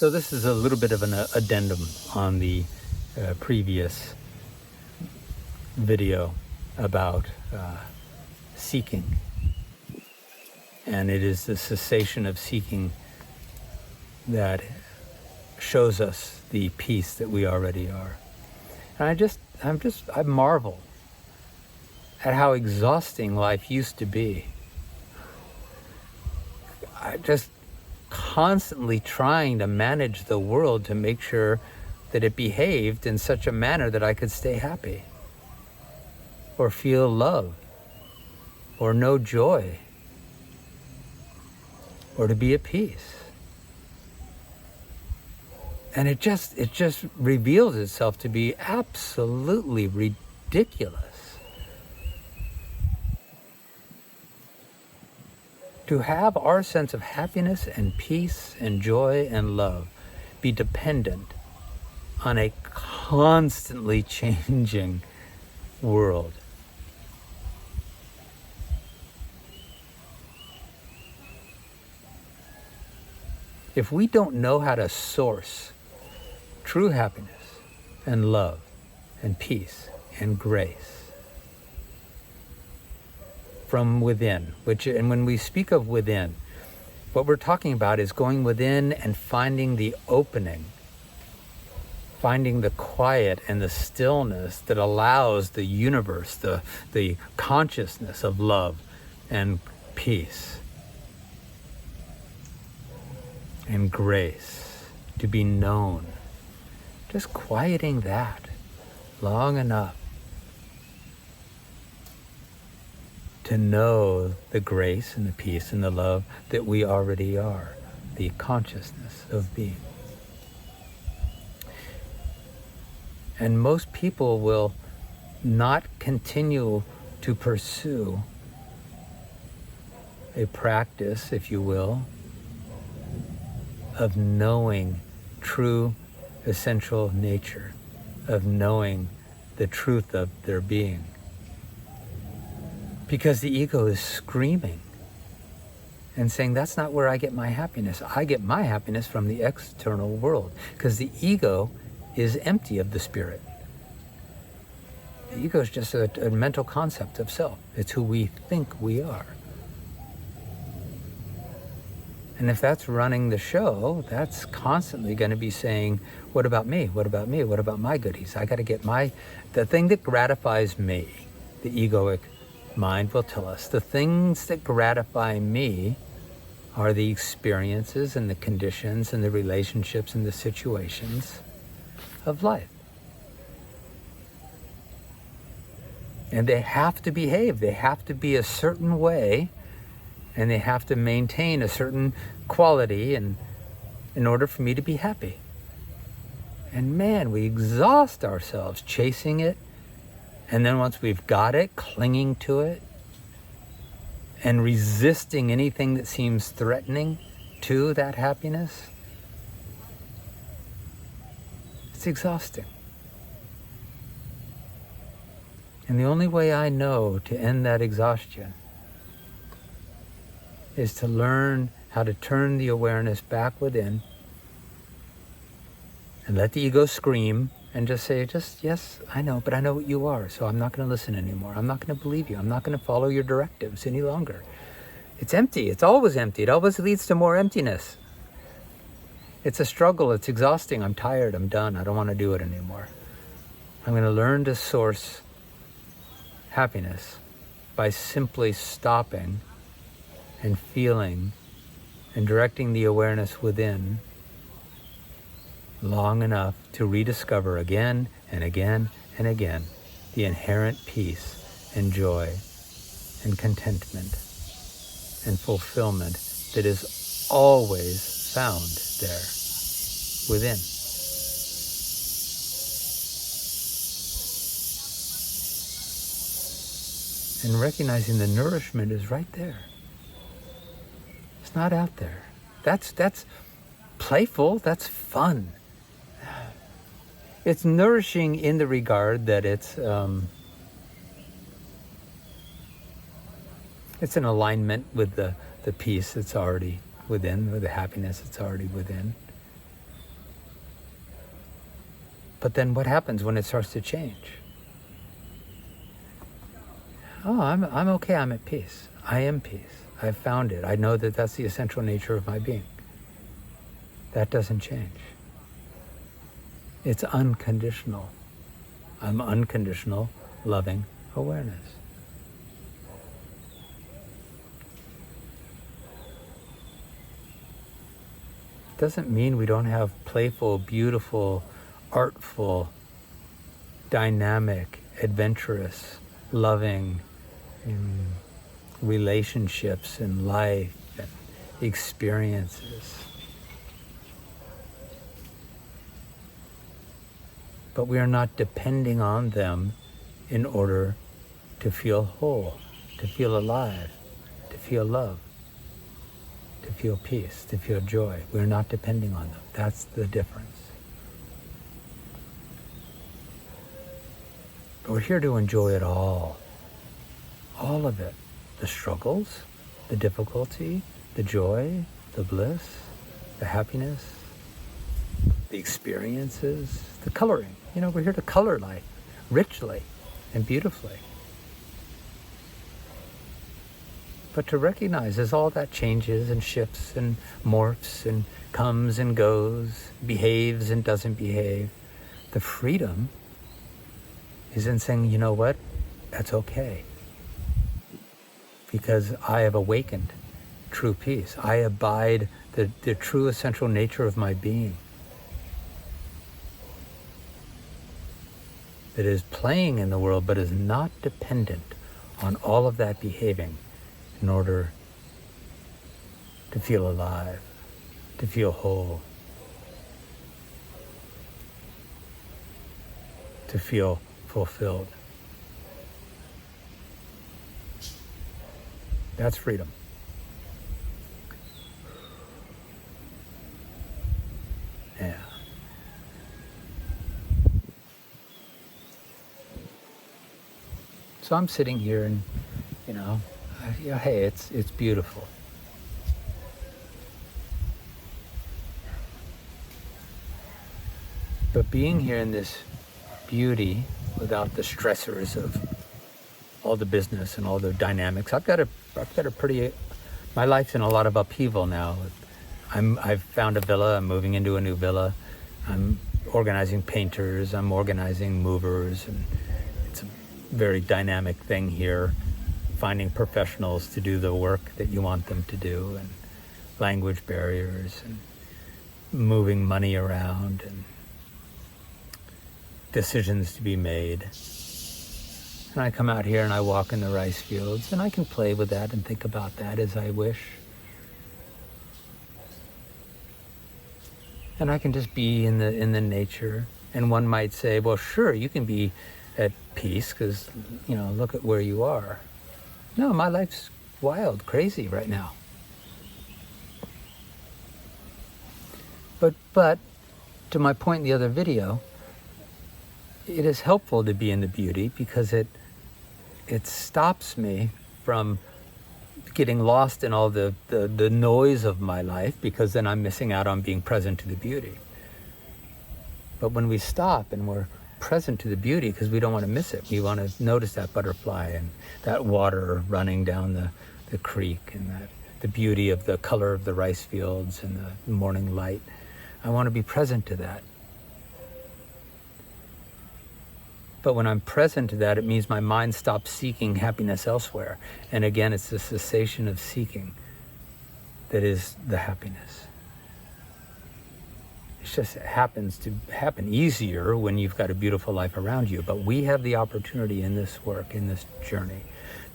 So this is a little bit of an addendum on the previous video about seeking. And it is the cessation of seeking that shows us the peace that we already are. And I marvel at how exhausting life used to be. I just constantly trying to manage the world to make sure that it behaved in such a manner that I could stay happy, or feel love, or know joy, or to be at peace. And it just reveals itself to be absolutely ridiculous. To have our sense of happiness and peace and joy and love be dependent on a constantly changing world. If we don't know how to source true happiness and love and peace and grace from within, and when we speak of within, what we're talking about is going within and finding the opening, finding the quiet and the stillness that allows the universe, the consciousness of love and peace and grace to be known. Just quieting that long enough to know the grace and the peace and the love that we already are, the consciousness of being. And most people will not continue to pursue a practice, if you will, of knowing true essential nature, of knowing the truth of their being. Because the ego is screaming and saying, that's not where I get my happiness. I get my happiness from the external world. Because the ego is empty of the spirit. The ego is just a mental concept of self. It's who we think we are. And if that's running the show, that's constantly going to be saying, what about me? What about me? What about my goodies? I got to get the thing that gratifies me. The egoic mind will tell us the things that gratify me are the experiences and the conditions and the relationships and the situations of life. And they have to behave. They have to be a certain way, and they have to maintain a certain quality in order for me to be happy. And man, we exhaust ourselves chasing it. And then once we've got it, clinging to it and resisting anything that seems threatening to that happiness, it's exhausting. And the only way I know to end that exhaustion is to learn how to turn the awareness back within and let the ego scream and just say, yes, I know, but I know what you are, so I'm not going to listen anymore. I'm not going to believe you. I'm not going to follow your directives any longer. It's empty. It's always empty. It always leads to more emptiness. It's a struggle. It's exhausting. I'm tired. I'm done. I don't want to do it anymore. I'm going to learn to source happiness by simply stopping and feeling and directing the awareness within long enough to rediscover again and again and again the inherent peace and joy and contentment and fulfillment that is always found there within. And recognizing the nourishment is right there. It's not out there. That's playful, that's fun. It's nourishing in the regard that it's an alignment with the peace that's already within, with the happiness that's already within. But then what happens when it starts to change? Oh, I'm okay, I'm at peace. I am peace. I've found it. I know that that's the essential nature of my being. That doesn't change. It's unconditional. I'm unconditional, loving awareness. Doesn't mean we don't have playful, beautiful, artful, dynamic, adventurous, loving relationships in life and experiences. But we are not depending on them in order to feel whole, to feel alive, to feel love, to feel peace, to feel joy. We're not depending on them. That's the difference. But we're here to enjoy it all of it. The struggles, the difficulty, the joy, the bliss, the happiness, the experiences, the coloring. We're here to color life richly and beautifully. But to recognize as all that changes and shifts and morphs and comes and goes, behaves and doesn't behave, the freedom is in saying, you know what? That's okay. Because I have awakened true peace. I abide the true essential nature of my being. That is playing in the world, but is not dependent on all of that behaving in order to feel alive, to feel whole, to feel fulfilled. That's freedom. Yeah. So I'm sitting here and, hey, it's beautiful. But being here in this beauty without the stressors of all the business and all the dynamics, I've got a pretty, my life's in a lot of upheaval now. I've found a villa, I'm moving into a new villa. I'm organizing painters, I'm organizing movers, and it's a very dynamic thing here. Finding professionals to do the work that you want them to do, and language barriers, and moving money around, and decisions to be made. And I come out here and I walk in the rice fields, and I can play with that and think about that as I wish. And I can just be in the nature. And one might say, well, sure, you can be at peace because, look at where you are. No, my life's wild, crazy right now. But to my point in the other video, it is helpful to be in the beauty because it stops me from getting lost in all the noise of my life, because then I'm missing out on being present to the beauty. But when we stop and we're present to the beauty, because we don't want to miss it, we want to notice that butterfly and that water running down the creek, and the beauty of the color of the rice fields and the morning light. I want to be present to that. But when I'm present to that, it means my mind stops seeking happiness elsewhere. And again, it's the cessation of seeking that is the happiness. It happens to happen easier when you've got a beautiful life around you. But we have the opportunity in this work, in this journey,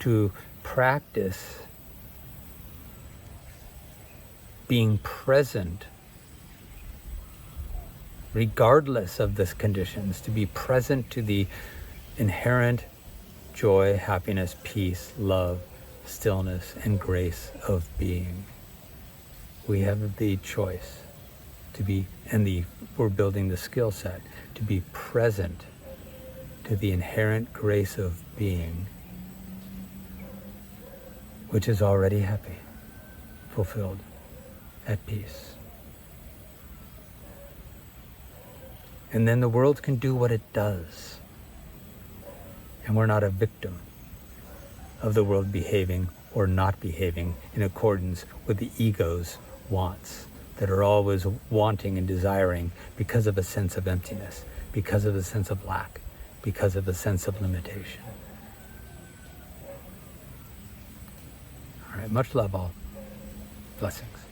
to practice being present regardless of the conditions, to be present to the inherent joy, happiness, peace, love, stillness, and grace of being. We have the choice to be, we're building the skill set to be present to the inherent grace of being, which is already happy, fulfilled, at peace. And then the world can do what it does. And we're not a victim of the world behaving or not behaving in accordance with the ego's wants that are always wanting and desiring because of a sense of emptiness, because of a sense of lack, because of a sense of limitation. All right, much love all. Blessings.